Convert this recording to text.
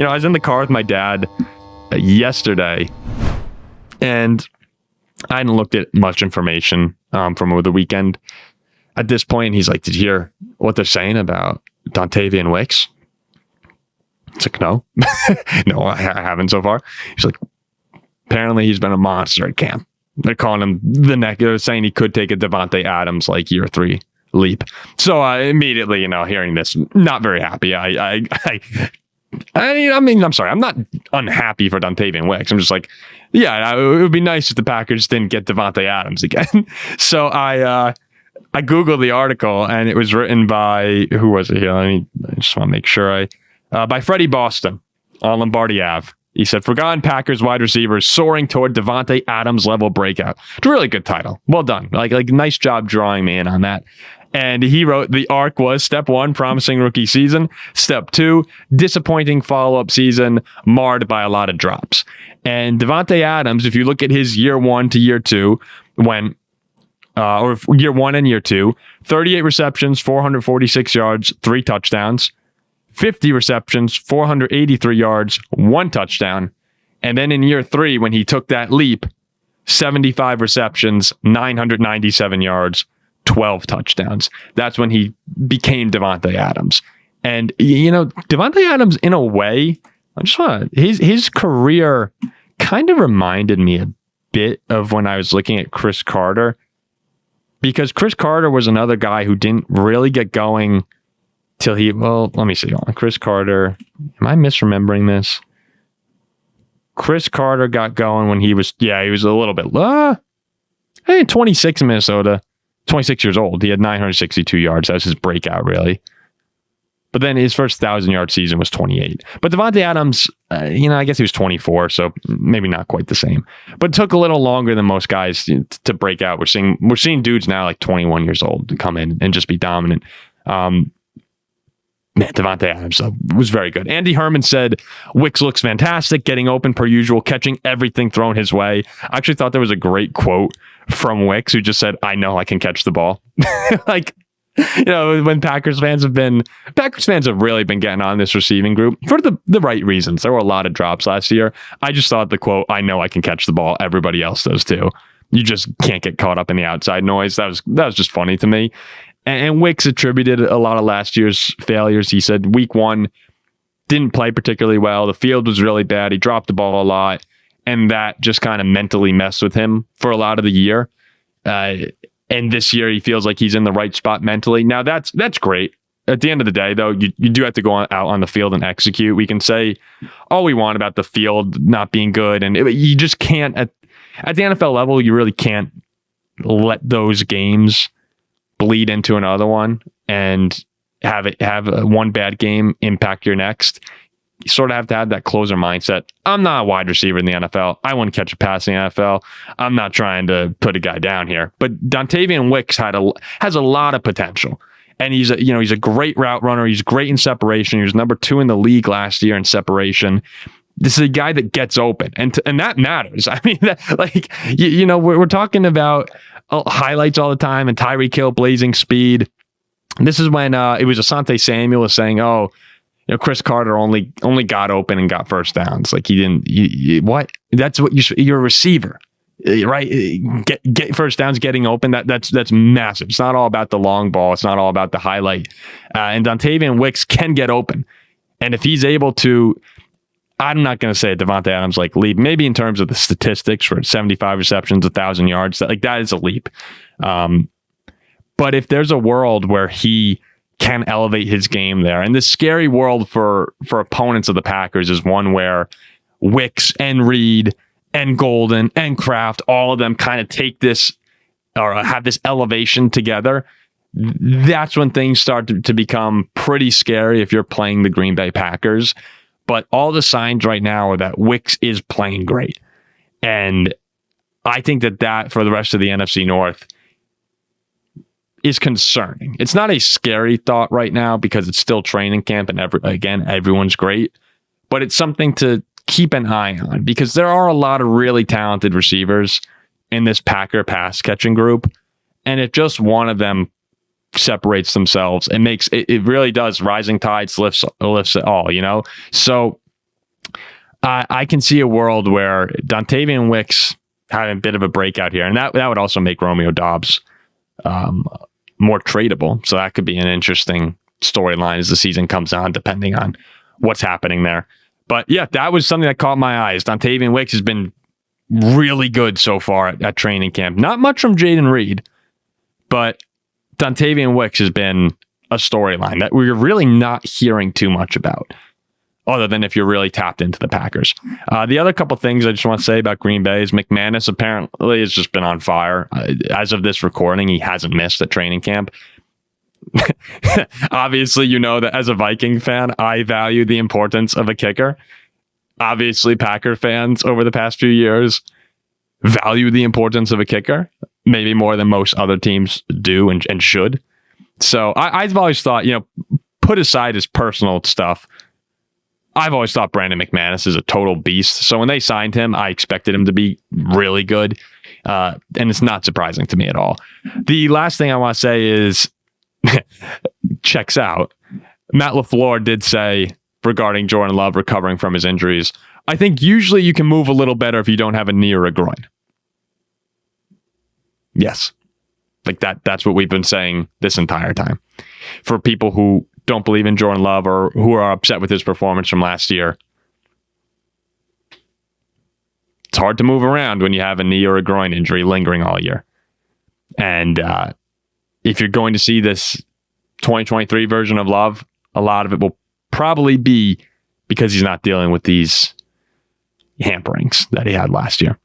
I was in the car with my dad yesterday, and I hadn't looked at much information from over the weekend. At this point, he's like, "Did you hear what they're saying about Dontayvion Wicks?" It's like, no. No, I haven't so far. He's like, apparently he's been a monster at camp. They're calling him the neck. They're saying he could take a Davante Adams like year 3 leap. So immediately, hearing this, not very happy. I'm sorry. I'm not unhappy for Dontayvion Wicks. I'm just like, yeah, it would be nice if the Packers didn't get Davante Adams again. So I Googled the article, and it was written by, who was it here? I just want to make sure by Freddie Boston on Lombardi Ave. He said, "Forgotten Packers wide receivers soaring toward Davante Adams level breakout." It's a really good title. Well done. Like nice job drawing me in on that. And he wrote, the arc was step 1, promising rookie season. Step 2, disappointing follow-up season marred by a lot of drops. And Davante Adams, if you look at his year 1 to year 2, or year 1 and year 2, 38 receptions, 446 yards, 3 touchdowns. 50 receptions, 483 yards, 1 touchdown. And then in year 3, when he took that leap, 75 receptions, 997 yards, 12 touchdowns. That's when he became Davante Adams. And, Davante Adams, in a way, his career kind of reminded me a bit of when I was looking at Chris Carter, because Chris Carter was another guy who didn't really get going till let me see. Chris Carter. Am I misremembering this? Chris Carter got going when he was a little bit 26 in Minnesota, 26 years old. He had 962 yards. That was his breakout, really. But then his first 1,000-yard season was 28. But Davante Adams, I guess he was 24, so maybe not quite the same. But it took a little longer than most guys to break out. We're seeing dudes now like 21 years old to come in and just be dominant. Man, Davante Adams was very good. Andy Herman said, "Wicks looks fantastic, getting open per usual, catching everything thrown his way." I actually thought there was a great quote from Wicks, who just said, "I know I can catch the ball." When Packers fans have really been getting on this receiving group for the right reasons. There were a lot of drops last year. I just thought the quote, "I know I can catch the ball. Everybody else does too. You just can't get caught up in the outside noise." That was just funny to me. And Wicks attributed a lot of last year's failures. He said week 1 didn't play particularly well. The field was really bad. He dropped the ball a lot. And that just kind of mentally messed with him for a lot of the year. And this year, he feels like he's in the right spot mentally. Now, that's great. At the end of the day, though, you do have to go out on the field and execute. We can say all we want about the field not being good. And you just can't, at the NFL level, you really can't let those games bleed into another one and have one bad game impact your next. You sort of have to have that closer mindset. I'm not a wide receiver in the NFL. I want to catch a pass in the NFL. I'm not trying to put a guy down here. But Dontayvion Wicks has a lot of potential. And he's a great route runner. He's great in separation. He was number 2 in the league last year in separation. This is a guy that gets open, and that matters. I mean, we're talking about highlights all the time, and Tyreek Hill blazing speed. This is when it was Asante Samuel was saying, Chris Carter only got open and got first downs. Like he didn't. What? That's what you're a receiver, right? Get first downs, getting open. That's massive. It's not all about the long ball. It's not all about the highlight. And Dontayvion Wicks can get open, and if he's able to. I'm not going to say Davante Adams leap. Maybe in terms of the statistics for 75 receptions, 1,000 yards, that is a leap. But if there's a world where he can elevate his game there, and the scary world for opponents of the Packers is one where Wicks and Reed and Golden and Kraft, all of them kind of take this or have this elevation together. That's when things start to become pretty scary if you're playing the Green Bay Packers. But all the signs right now are that Wicks is playing great. And I think that for the rest of the NFC North is concerning. It's not a scary thought right now because it's still training camp and everyone's great. But it's something to keep an eye on because there are a lot of really talented receivers in this Packer pass catching group. And if just one of them separates themselves and makes it really does, rising tides lifts it all, So I can see a world where Dontayvion Wicks having a bit of a breakout here, and that would also make Romeo Doubs more tradable. So that could be an interesting storyline as the season comes on, depending on what's happening there. But yeah, that was something that caught my eyes. Dontayvion Wicks has been really good so far at training camp. Not much from Jaden Reed, but Dontayvion Wicks has been a storyline that we're really not hearing too much about, other than if you're really tapped into the Packers. The other couple things I just want to say about Green Bay is McManus apparently has just been on fire. As of this recording, he hasn't missed a training camp. Obviously, you know that as a Viking fan, I value the importance of a kicker. Obviously, Packer fans over the past few years value the importance of a kicker, maybe more than most other teams do and should. So I've always thought, put aside his personal stuff, I've always thought Brandon McManus is a total beast. So when they signed him, I expected him to be really good. And it's not surprising to me at all. The last thing I want to say is, checks out. Matt LaFleur did say regarding Jordan Love recovering from his injuries, I think usually you can move a little better if you don't have a knee or a groin. Yes. Like that's what we've been saying this entire time. For people who don't believe in Jordan Love or who are upset with his performance from last year, it's hard to move around when you have a knee or a groin injury lingering all year. And if you're going to see this 2023 version of Love, a lot of it will probably be because he's not dealing with these hamperings that he had last year.